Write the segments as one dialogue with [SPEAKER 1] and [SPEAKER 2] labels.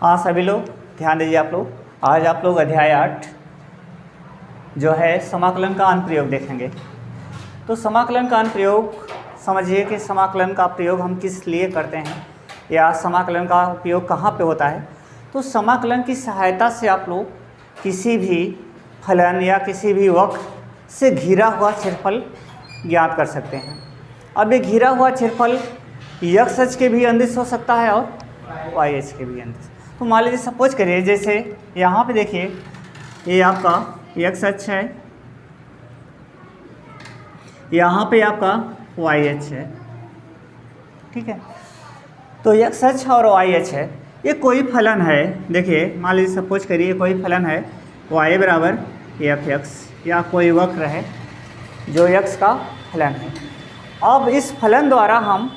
[SPEAKER 1] हाँ सभी लोग ध्यान दीजिए। आप लोग आज आप लोग अध्याय 8 जो है समाकलन का अनुप्रयोग देखेंगे। तो समाकलन का अनुप्रयोग समझिए कि समाकलन का प्रयोग हम किस लिए करते हैं या समाकलन का उपयोग कहाँ पे होता है। तो समाकलन की सहायता से आप लोग किसी भी फलन या किसी भी वक्र से घिरा हुआ क्षेत्रफल ज्ञात कर सकते हैं। अब ये घिरा हुआ क्षेत्रफल x अक्ष के भी अंदिश हो सकता है और y अक्ष के भी अंदिश। तो मान लीजिए सपोज करिए जैसे यहाँ पे देखिए ये आपका x अक्ष है, यहाँ पे आपका y अक्ष है, ठीक है। तो x अक्ष और y अक्ष है, ये कोई फलन है। देखिए मान लीजिए सपोज करिए कोई फलन है y बराबर f(x) या कोई वक्र है जो x का फलन है। अब इस फलन द्वारा हम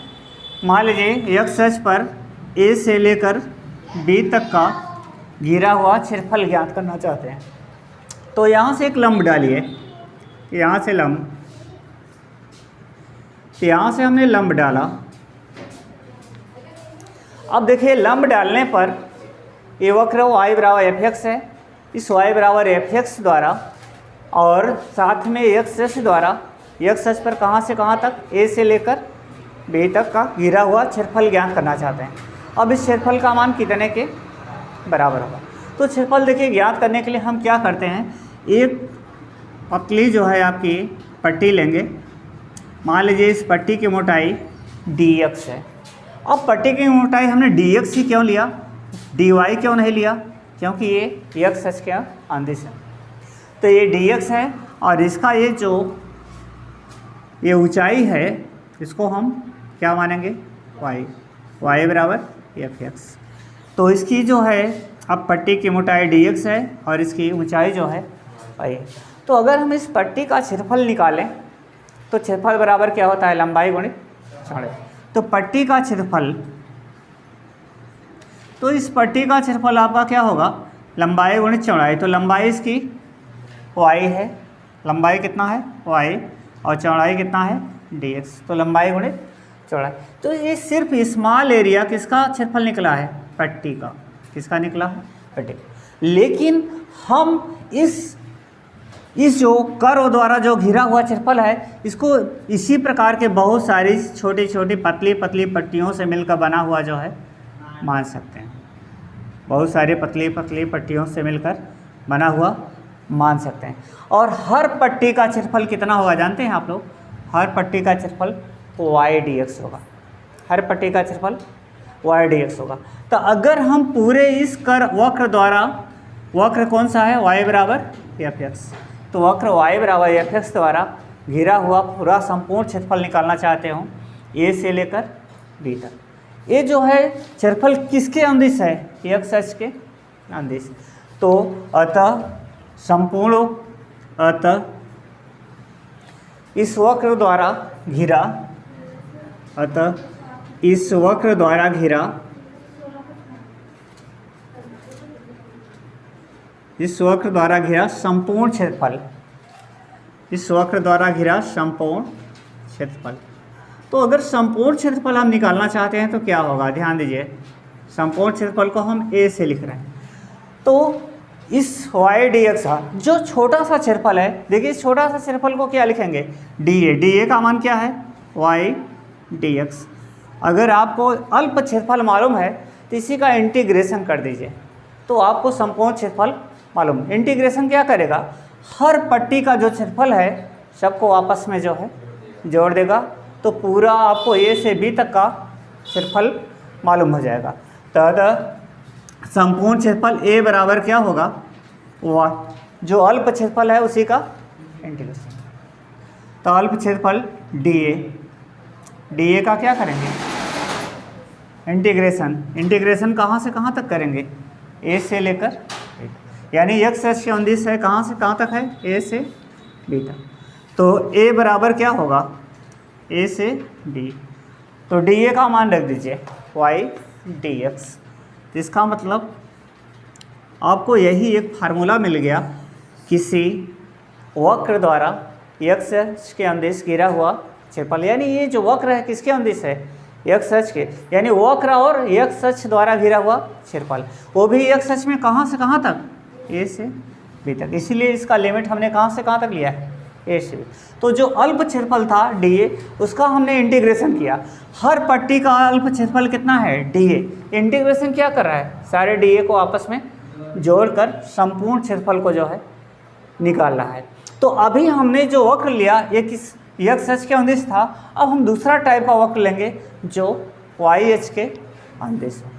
[SPEAKER 1] मान लीजिए x अक्ष पर a से लेकर b तक का घिरा हुआ क्षेत्रफल ज्ञात करना चाहते हैं। तो यहाँ से एक लंब डालिए, यहाँ से लंब, तो यहाँ से हमने लंब डाला। अब देखिए लंब डालने पर ये वक्र y बराबर f(x) है। इस y बराबर f(x) द्वारा और साथ में x अक्ष द्वारा x अक्ष पर कहाँ से कहाँ तक a से लेकर b तक का घिरा हुआ क्षेत्रफल ज्ञात करना चाहते हैं। अब इस क्षेत्रफल का मान कितने के बराबर होगा। तो क्षेत्रफल देखिए ज्ञात करने के लिए हम क्या करते हैं, एक पतली जो है आपकी पट्टी लेंगे। मान लीजिए इस पट्टी की मोटाई dx है। अब पट्टी की मोटाई हमने dx ही क्यों लिया, dy क्यों नहीं लिया, क्योंकि ये x अक्ष के अंदिश है। तो ये dx है और इसका ये जो ये ऊंचाई है इसको हम क्या मानेंगे, y बराबर f(x). तो इसकी जो है अब पट्टी की मोटाई dx है और इसकी ऊंचाई जो है y है। तो अगर हम इस पट्टी का क्षेत्रफल निकालें तो क्षेत्रफल बराबर क्या होता है, लंबाई गुणित चौड़ाई। तो पट्टी का क्षेत्रफल, तो इस पट्टी का क्षेत्रफल आपका क्या होगा, लंबाई गुणित चौड़ाई। तो लंबाई इसकी y है, लंबाई कितना है y और चौड़ाई कितना है dx। तो लंबाई गुणित चौड़ाई। तो ये सिर्फ स्मॉल एरिया किसका क्षेत्रफल निकला है, पट्टी का। किसका निकला है, पट्टी। लेकिन हम इस जो कर्व द्वारा जो घिरा हुआ क्षेत्रफल है इसको इसी प्रकार के बहुत सारी छोटी छोटी पतली पतली पट्टियों से मिलकर बना हुआ जो है मान सकते हैं। बहुत सारी पतली पतली पट्टियों से मिलकर बना हुआ मान सकते हैं। और हर पट्टी का क्षेत्रफल कितना होगा जानते हैं आप लोग, हर पट्टी का क्षेत्रफल y dx होगा। हर पट्टी का क्षेत्रफल y dx होगा। तो अगर हम पूरे इस वक्र द्वारा, वक्र कौन सा है, y बराबर f(x), तो वक्र y बराबर f(x) द्वारा घिरा हुआ पूरा संपूर्ण क्षेत्रफल निकालना चाहते हो a से लेकर b तक। ये जो है क्षेत्रफल किसके अंदिश है, x अक्ष के अंदिश। तो अतः संपूर्ण, अतः इस वक्र द्वारा घिरा, अतः इस वक्र द्वारा घिरा, इस वक्र द्वारा घिरा संपूर्ण क्षेत्रफल, इस वक्र द्वारा घिरा संपूर्ण क्षेत्रफल। तो अगर संपूर्ण क्षेत्रफल हम निकालना चाहते हैं तो क्या होगा, ध्यान दीजिए। संपूर्ण क्षेत्रफल को हम a से लिख रहे हैं। तो इस y dx का जो छोटा सा क्षेत्रफल है, देखिए इस छोटा सा क्षेत्रफल को क्या लिखेंगे, dA का मान क्या है, y dx। अगर आपको अल्प क्षेत्रफल मालूम है तो इसी का इंटीग्रेशन कर दीजिए तो आपको संपूर्ण क्षेत्रफल मालूम। इंटीग्रेशन क्या करेगा, हर पट्टी का जो क्षेत्रफल है सबको आपस में जो है जोड़ देगा। तो पूरा आपको a से b तक का क्षेत्रफल मालूम हो जाएगा। तो संपूर्ण क्षेत्रफल a बराबर क्या होगा, जो अल्प क्षेत्रफल है उसी का इंटीग्रेशन। तो अल्प क्षेत्रफल dA का क्या करेंगे, इंटीग्रेशन कहाँ से कहाँ तक करेंगे, a से लेकर b, यानी x अक्ष के अंदिश है कहाँ से कहाँ तक है, a से b तक। तो a बराबर क्या होगा, a से b। तो dA का मान रख दीजिए y dx। इसका मतलब आपको यही एक फार्मूला मिल गया, किसी वक्र द्वारा x अक्ष के अंदिश घिरा हुआ क्षेत्रफल, यानी ये जो वक्र है किसके अंदिश है, एक्स अक्ष के, यानी वक्र और एक्स अक्ष द्वारा घिरा हुआ क्षेत्रफल, वो भी एक्स अक्ष में कहाँ से कहाँ तक, ए से बी तक। इसीलिए इसका लिमिट हमने कहाँ से कहाँ तक लिया है, ए से बी। तो जो अल्प क्षेत्रफल था डी ए, उसका हमने इंटीग्रेशन किया। हर पट्टी का अल्प क्षेत्रफल कितना है, डी ए। इंटीग्रेशन क्या कर रहा है, सारे डी ए को आपस में जोड़कर संपूर्ण क्षेत्रफल को जो है निकाल रहा है। तो अभी हमने जो वक्र लिया ये किस एक्स अक्ष के अनुदिश था। अब हम दूसरा टाइप का वक्र लेंगे जो वाई अक्ष के अनुदिश हो।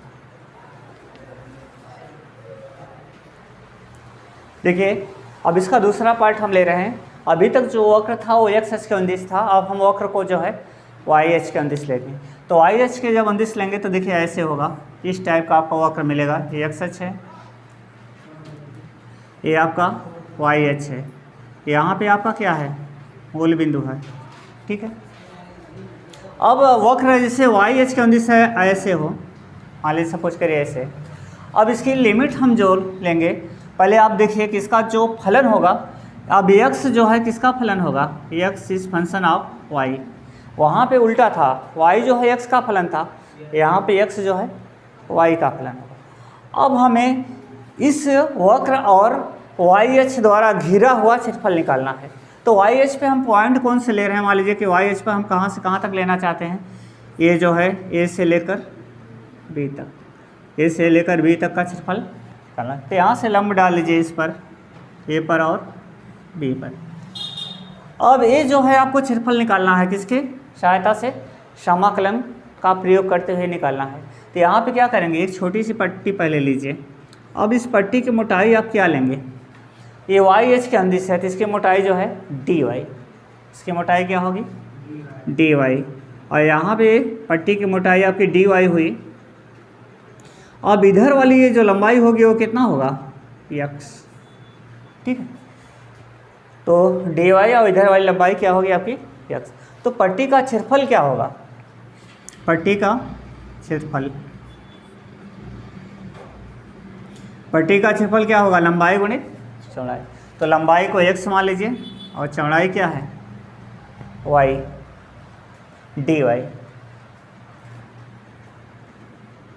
[SPEAKER 1] देखिए अब इसका दूसरा पार्ट हम ले रहे हैं। अभी तक जो वक्र था वो एक्स अक्ष के अनुदिश था, अब हम वक्र को जो है वाई अक्ष के अनुदिश लेंगे। तो वाई अक्ष के जब अनुदिश लेंगे तो देखिए ऐसे होगा, इस टाइप का आपका वक्र मिलेगा। ये एक्स अक्ष है, ये आपका वाई अक्ष है, यहाँ पे आपका क्या है, मूल बिंदु है, ठीक है। अब वक्र जैसे वाई अक्ष के अनुदिश है ऐसे हो, मान लीजिए सपोज करिए ऐसे। अब इसकी लिमिट हम जोड़ लेंगे। पहले आप देखिए कि इसका जो फलन होगा, अब x जो है किसका फलन होगा, x is function of y। वहाँ पे उल्टा था, y जो है x का फलन था, यहाँ पे x जो है y का फलन होगा। अब हमें इस वक्र और y अक्ष द्वारा घिरा हुआ क्षेत्रफल निकालना है। तो y अक्ष पे हम पॉइंट कौन से ले रहे हैं, मान लीजिए कि y अक्ष पे हम कहाँ से कहाँ तक लेना चाहते हैं, ये जो है a से लेकर b तक, a से लेकर b तक का क्षेत्रफल निकालना। तो यहाँ से लंब डाल लीजिए इस पर, a पर और b पर। अब a जो है आपको क्षेत्रफल निकालना है, किसके सहायता से, समाकलन का प्रयोग करते हुए निकालना है। तो यहाँ पे क्या करेंगे, एक छोटी सी पट्टी पहले लीजिए। अब इस पट्टी की मोटाई आप क्या लेंगे, ये वाई अक्ष के अनुदिश है तो इसकी मोटाई जो है डी वाई, इसकी मोटाई क्या होगी डी वाई, और यहाँ पे पट्टी की मोटाई आपकी डी वाई हुई। अब इधर वाली ये जो लंबाई होगी वो कितना होगा, एक्स, ठीक है। तो डी वाई और इधर वाली लंबाई क्या होगी आपकी एक्स। तो पट्टी का क्षेत्रफल क्या होगा, पट्टी का क्षेत्रफल, पट्टी का क्षेत्रफल क्या होगा, लंबाई गुणित चौड़ाई। तो लंबाई को x मान लीजिए और चौड़ाई क्या है y, डी वाई।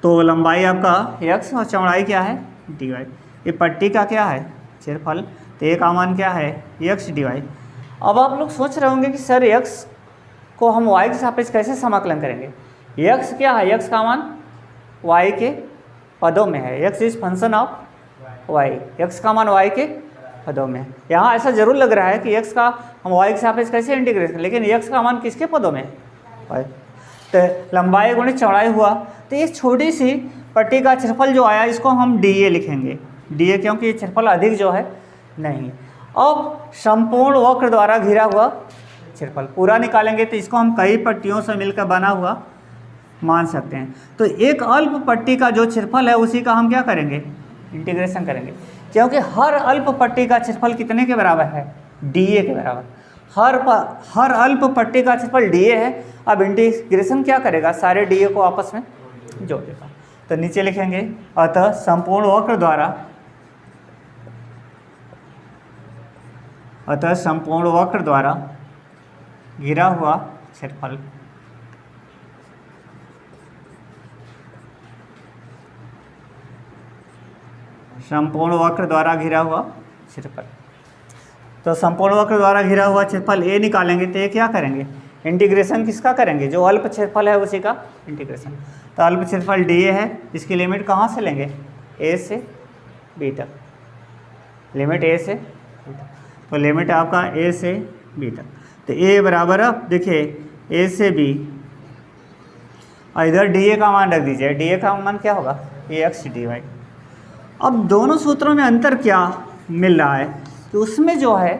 [SPEAKER 1] तो लंबाई आपका x और चौड़ाई क्या है डी वाई। ये पट्टी का क्या है क्षेत्रफल, तो ये का मान क्या है x डी वाई। अब आप लोग सोच रहे होंगे कि सर x को हम y के सापेक्ष कैसे समाकलन करेंगे। x क्या है, x का मान y के पदों में है, x is function of y, x का मान y के पदों में। यहाँ ऐसा जरूर लग रहा है कि x का हम y के सापेक्ष कैसे इंटीग्रेट करें, लेकिन x का मान किसके पदों में y। तो लंबाई गुणित चौड़ाई हुआ। तो ये छोटी सी पट्टी का क्षेत्रफल जो आया इसको हम dA लिखेंगे, dA क्योंकि ये क्षेत्रफल अधिक जो है नहीं। अब संपूर्ण वक्र द्वारा घिरा हुआ क्षेत्रफल पूरा निकालेंगे तो इसको हम कई पट्टियों से मिलकर बना हुआ मान सकते हैं। तो एक अल्प पट्टी का जो क्षेत्रफल है उसी का हम क्या करेंगे, इंटीग्रेशन करेंगे, क्योंकि हर अल्प पट्टी का क्षेत्रफल कितने के बराबर है, dA के बराबर। हर अल्प पट्टी का क्षेत्रफल dA है। अब इंटीग्रेशन क्या करेगा, सारे dA को आपस में जोड़ देगा। तो नीचे लिखेंगे अतः संपूर्ण वक्र द्वारा, अतः संपूर्ण वक्र द्वारा घिरा हुआ क्षेत्रफल संपूर्ण वक्र द्वारा घिरा हुआ क्षेत्रफल। तो संपूर्ण वक्र द्वारा घिरा हुआ क्षेत्रफल ए निकालेंगे तो ये क्या करेंगे, इंटीग्रेशन किसका करेंगे, जो अल्प क्षेत्रफल है उसी का इंटीग्रेशन। तो अल्प क्षेत्रफल dA है, इसकी लिमिट कहाँ से लेंगे, a से b तक, लिमिट a से b तक। तो लिमिट आपका a से b तक। तो a बराबर, अब देखिए a से b और इधर dA का मान रख दीजिए, dA का मान क्या होगा ax dy। अब दोनों सूत्रों में अंतर क्या मिल रहा है, तो उसमें जो है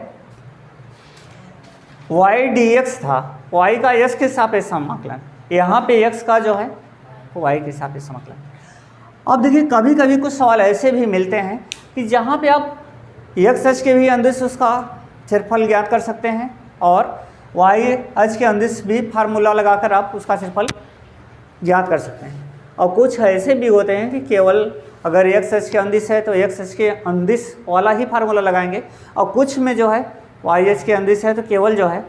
[SPEAKER 1] y dx था, y का x के सापेक्ष समाकलन, यहाँ पे x का जो है y के सापेक्ष समाकलन। अब देखिए कभी कभी कुछ सवाल ऐसे भी मिलते हैं कि जहाँ पे आप x अक्ष के भी अनुदिश उसका क्षेत्रफल ज्ञात कर सकते हैं और y अक्ष के अनुदिश भी फार्मूला लगाकर आप उसका क्षेत्रफल ज्ञात कर सकते हैं। और कुछ ऐसे भी होते हैं कि केवल अगर x अक्ष के अनुदिश है तो x अक्ष के अनुदिश वाला ही फार्मूला लगाएंगे, और कुछ में जो है y अक्ष के अनुदिश है तो केवल जो है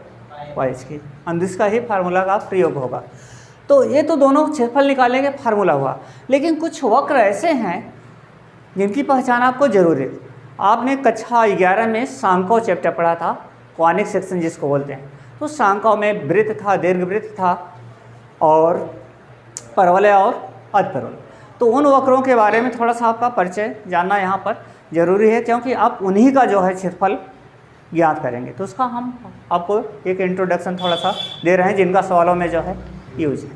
[SPEAKER 1] y अक्ष के अनुदिश का ही फार्मूला का प्रयोग होगा। तो ये तो दोनों क्षेत्रफल निकालने का फार्मूला हुआ, लेकिन कुछ वक्र ऐसे हैं जिनकी पहचान आपको जरूरी है। आपने कक्षा 11 में सांख्यों चैप्टर पढ़ा था, कॉनिक सेक्शन जिसको बोलते हैं। तो सांख्यों में वृत्त था, दीर्घवृत्त था और परवलय और अधपरवलय। तो उन वक्रों के बारे में थोड़ा सा आपका परिचय जानना यहाँ पर जरूरी है, क्योंकि आप उन्हीं का जो है क्षेत्रफल ज्ञात करेंगे। तो उसका हम आपको एक इंट्रोडक्शन थोड़ा सा दे रहे हैं, जिनका सवालों में जो है यूज है।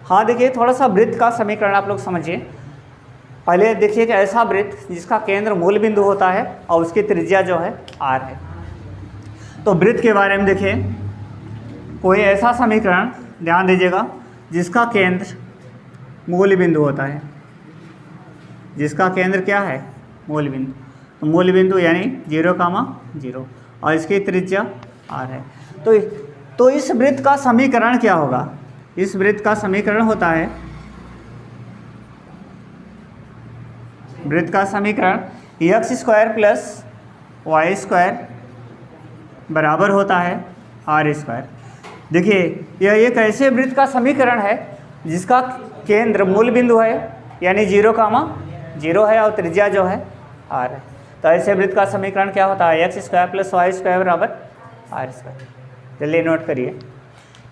[SPEAKER 1] हाँ देखिए, थोड़ा सा वृत्त का समीकरण आप लोग समझिए। पहले देखिए कि ऐसा वृत्त जिसका केंद्र मूल बिंदु होता है और उसकी त्रिज्या जो है r है। तो वृत्त के बारे में देखिए, कोई ऐसा समीकरण ध्यान दीजिएगा जिसका केंद्र मूल बिंदु होता है, जिसका केंद्र क्या है, मूल बिंदु। तो मूल बिंदु यानी 0, और इसकी त्रिज्या r है। तो इस वृत्त का समीकरण क्या होगा? इस वृत्त का समीकरण होता है, वृत्त का समीकरण x² + y² बराबर होता है r²। देखिए, यह एक ऐसे वृत्त का समीकरण है जिसका केंद्र मूल बिंदु है, यानी 0, है और त्रिज्या जो है r है। तो ऐसे वृत्त का समीकरण क्या होता है? x² + y² बराबर r²। जल्दी नोट करिए।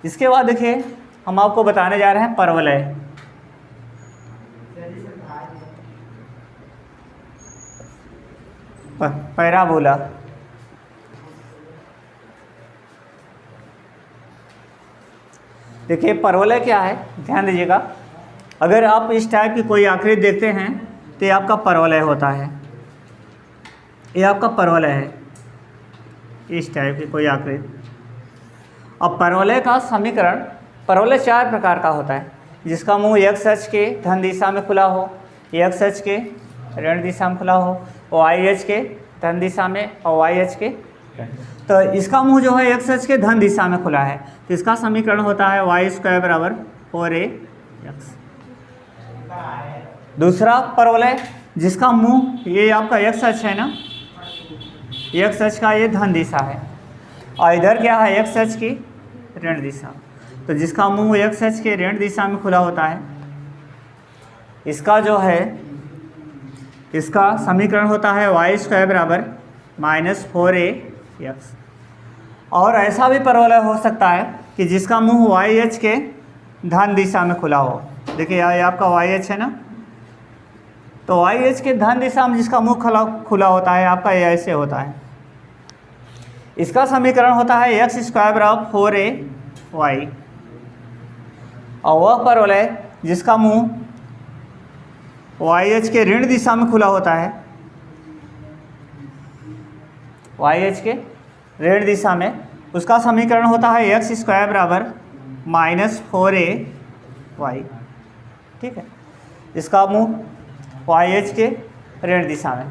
[SPEAKER 1] इसके बाद देखिए, हम आपको बताने जा रहे हैं परवलय। पैराबोला। देखिए, परवलय क्या है, ध्यान दीजिएगा। अगर आप इस टाइप की कोई आकृति देखते हैं तो ये आपका परवलय होता है, ये आपका परवलय है, इस टाइप की कोई आकृति। अब परवलय का समीकरण, परवलय 4 प्रकार का होता है, जिसका मुंह x अक्ष के धन दिशा में खुला हो, x अक्ष के ऋण दिशा में खुला हो, y अक्ष के धन दिशा में और y अक्ष के। तो इसका मुंह जो है x अक्ष के धन दिशा में खुला है, तो इसका समीकरण होता है y² बराबर 4ax। दूसरा परवलय जिसका मुंह, ये आपका x अक्ष है ना, x अक्ष का ये धन दिशा है और इधर क्या है, x अक्ष की ऋण दिशा। तो जिसका मुंह x अक्ष के ऋण दिशा में खुला होता है, इसका जो है, इसका समीकरण होता है y² बराबर -4ax। और ऐसा भी परवलय हो सकता है कि जिसका मुंह y अक्ष के धन दिशा में खुला हो। देखिए, ये आपका y अक्ष है ना, तो y अक्ष के धन दिशा में जिसका मुंह खुला होता है आपका, ये ऐसे होता है। इसका समीकरण होता है x² बराबर 4ay। और वह परवलय जिसका मुंह y अक्ष के ऋण दिशा में खुला होता है, y अक्ष के ऋण दिशा में, उसका समीकरण होता है x² बराबर -4ay। ठीक है, इसका मुंह y अक्ष के ऋण दिशा में।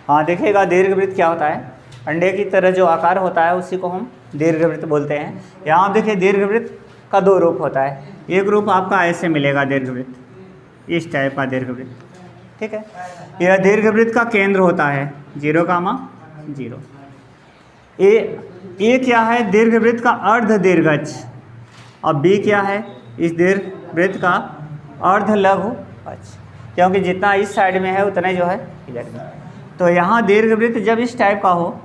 [SPEAKER 1] हाँ देखिएगा, दीर्घवृत्त क्या होता है, अंडे की तरह जो आकार होता है उसी को हम दीर्घवृत्त बोलते हैं। यहाँ आप देखिए, दीर्घवृत्त का 2 रूप होता है। एक रूप आपका ऐसे मिलेगा, दीर्घवृत्त, इस टाइप का दीर्घवृत्त। ठीक है, यह दीर्घवृत्त का केंद्र होता है 0, ए क्या है, दीर्घवृत्त का अर्ध दीर्घ अक्ष, और बी क्या है, इस दीर्घवृत्त का अर्ध लघु अक्ष, क्योंकि जितना इस साइड में है उतना जो है इधर में। तो यहाँ दीर्घवृत्त जब इस टाइप का हो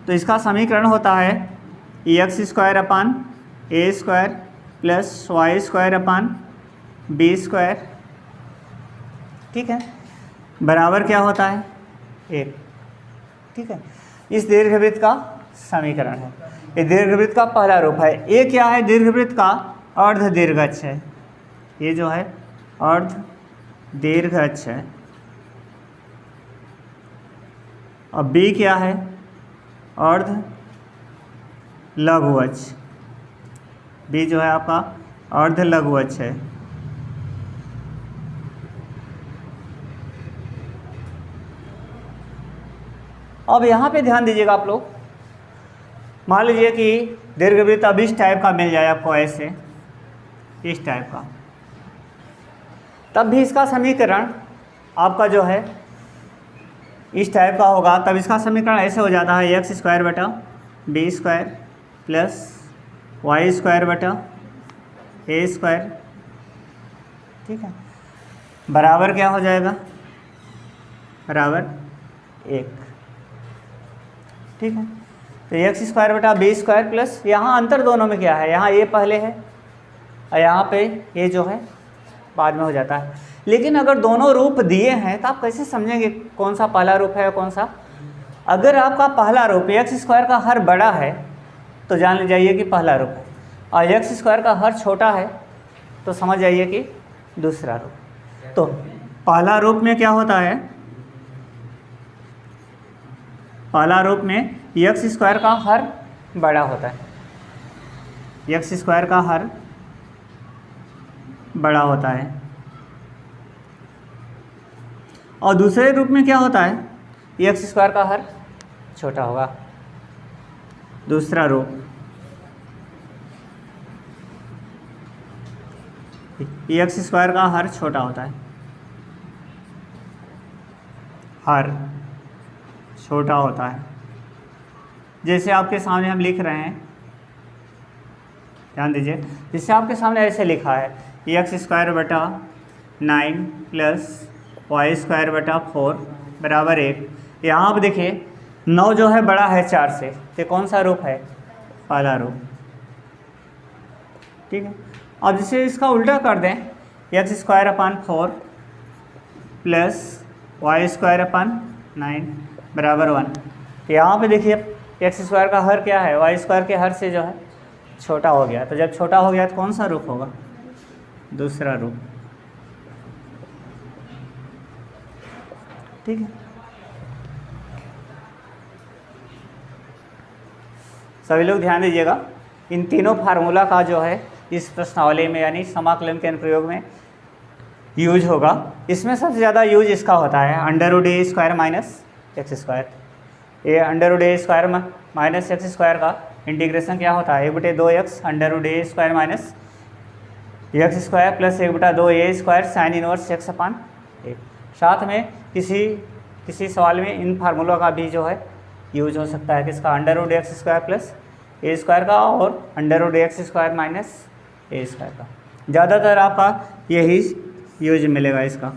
[SPEAKER 1] तो इसका समीकरण होता है x² a² + y² b²। ठीक है, बराबर क्या होता है 1। ठीक है, इस दीर्घवृत्त का समीकरण है। ये दीर्घवृत्त का पहला रूप है। ये क्या है, दीर्घवृत्त का अर्ध दीर्घ अक्ष है, ये जो है अर्ध दीर्घ अक्ष है। और बी क्या है, अर्ध लघु अक्ष। बी जो है आपका अर्ध लघु अक्ष है। अब यहाँ पे ध्यान दीजिएगा आप लोग, मान लीजिए कि दीर्घवृत्त अब इस टाइप का मिल जाए आपको, ऐसे इस टाइप का, तब भी इसका समीकरण आपका जो है इस टाइप का होगा तब इसका समीकरण ऐसे हो जाता है एक्स स्क्वायर बटा B square plus Y square बटा ए स्क्वायर, ठीक है, बराबर क्या हो जाएगा, बराबर 1, ठीक है। तो एक्स स्क्वायर बटा बी स्क्वायर प्लस, यहाँ अंतर दोनों में क्या है, यहाँ ए पहले है और यहाँ पे ए जो है बाद में हो जाता है। लेकिन अगर दोनों रूप दिए हैं तो आप कैसे समझेंगे कौन सा पहला रूप है और कौन सा। अगर आपका पहला रूप एक्स स्क्वायर का हर बड़ा है तो जान जाइए कि पहला रूप है, और एक्स स्क्वायर का हर छोटा है तो समझ जाइए कि दूसरा रूप। तो पहला रूप में क्या होता है, पहला रूप में एक्स स्क्वायर का हर बड़ा होता है, एक्स स्क्वायर का हर बड़ा होता है, और दूसरे रूप में क्या होता है, एक्स स्क्वायर का हर छोटा होगा। दूसरा रूप एक्स स्क्वायर का हर छोटा होता है, हर छोटा होता है। जैसे आपके सामने हम लिख रहे हैं, ध्यान दीजिए, जैसे आपके सामने ऐसे लिखा है एक्स स्क्वायर बटा 9 प्लस वाई स्क्वायर बटा 4 बराबर 1। यहाँ पर देखिए 9 जो है बड़ा है 4 से, तो कौन सा रूप है, पहला रूप, ठीक है। अब जैसे इसका उल्टा कर दें, X square upon 4 plus Y square upon 9 बराबर 1। तो यहाँ पे देखिए एक्स स्क्वायर का हर क्या है, वाई स्क्वायर के हर से जो है छोटा हो गया। तो जब छोटा हो गया तो कौन सा रूप होगा, दूसरा रूप, ठीक है। सभी लोग ध्यान दीजिएगा, इन तीनों फार्मूला का जो है इस प्रश्नावली में यानी समाकलन के अनुप्रयोग में यूज होगा। इसमें सबसे ज़्यादा यूज इसका होता है under root A square minus X square. ये under root A square minus X square का इंटीग्रेशन क्या होता है, 1/2x under root A square minus X square plus 1/2 A square sine inverse X upon 1। साथ में किसी सवाल में इन फार्मूला का भी जो है यूज हो सकता है, किसका, under root X square plus A square का और under root X square minus A square का। ज़्यादातर आपका यही यूज मिलेगा इसका।